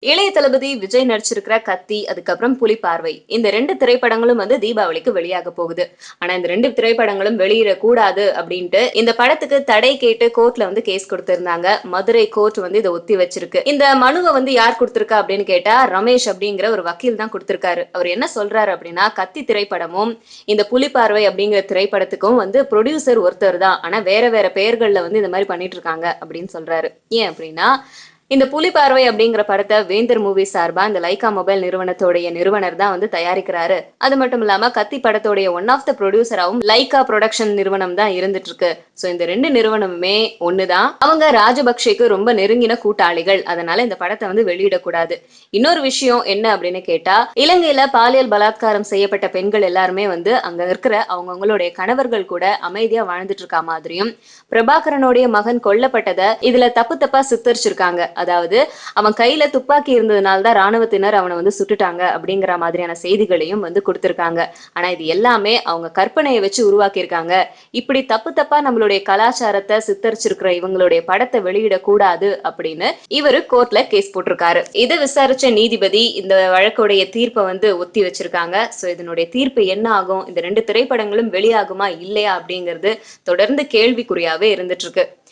இளைய தளபதி விஜய் நடிச்சிருக்கிற கத்தி, அதுக்கப்புறம் புலிப்பார்வை. இந்த 2 திரைப்படங்களும் வந்து தீபாவளிக்கு வெளியாக போகுது. ஆனா இந்த 2 திரைப்படங்களும் வெளியிடக்கூடாது அப்டின்ட்டு இந்த படத்துக்கு தடை கேட்டு கோர்ட்ல வந்து கேஸ் குடுத்திருந்தாங்க. மதுரை கோர்ட் வந்து இத ஒத்தி வச்சிருக்கு. இந்த மனுவ வந்து யார் குடுத்திருக்கா அப்டின்னு கேட்டா, ரமேஷ் அப்டிங்கிற ஒரு வக்கீல் தான் குடுத்திருக்காரு. அவர் என்ன சொல்றாரு அப்டின்னா, கத்தி திரைப்படமும், இந்த புலிப்பார்வை அப்டிங்கிற திரைப்படத்துக்கும் வந்து புரொடியூசர் ஒருத்தர் தான். ஆனா வேற வேற பெயர்கள்ல வந்து இந்த மாரி பண்ணிட்டு இருக்காங்க அப்டின்னு சொல்றாரு. ஏன் அப்டின்னா, இந்த புலிப்பார்வை அப்படிங்கிற படத்தை வேந்தர் மூவி சார்பா இந்த லைகா மொபைல் நிறுவனத்தோடைய நிறுவனர் தான் வந்து தயாரிக்கிறாரு. அது மட்டும் இல்லாம கத்தி படத்தோடைய ஒன் ஆஃப் த ப்ரொடியூசராவும் லைகா ப்ரொடக்ஷன் நிறுவனம் தான் இருந்துட்டு இருக்கு. சோ இந்த 2 நிறுவனமுமே ஒண்ணுதான். அவங்க ராஜபக்சேக்கு ரொம்ப நெருங்கின கூட்டாளிகள். அதனால இந்த படத்தை வந்து வெளியிடக்கூடாது. இன்னொரு விஷயம் என்ன அப்படின்னு கேட்டா, இலங்கையில பாலியல் பலாத்காரம் செய்யப்பட்ட பெண்கள் எல்லாருமே வந்து அங்க இருக்கிற அவங்களுடைய கணவர்கள் கூட அமைதியா வாழ்ந்துட்டு இருக்க மாதிரியும், பிரபாகரனுடைய மகன் கொல்லப்பட்டதை இதுல தப்பு தப்பா சித்தரிச்சிருக்காங்க. அதாவது அவன் கையில துப்பாக்கி இருந்ததுனால தான் ராணுவத்தினர் அவனை வந்து சுட்டுட்டாங்க அப்படிங்கிற மாதிரியான செய்திகளையும் வந்து கொடுத்திருக்காங்க. ஆனா இது எல்லாமே அவங்க கற்பனையை வச்சு உருவாக்கியிருக்காங்க. இப்படி தப்பு தப்பா நம்மளுடைய கலாச்சாரத்தை சித்தரிச்சிருக்கிற இவங்களுடைய படத்தை வெளியிடக்கூடாது அப்படின்னு இவரு கோர்ட்ல கேஸ் போட்டிருக்காரு. இதை விசாரிச்ச நீதிபதி இந்த வழக்குடைய தீர்ப்பை வந்து ஒத்தி வச்சிருக்காங்க. சோ இதனுடைய தீர்ப்பு என்ன ஆகும், இந்த 2 திரைப்படங்களும் வெளியாகுமா இல்லையா அப்படிங்கிறது தொடர்ந்து கேள்விக்குறியாவே இருந்துட்டு இருக்கு.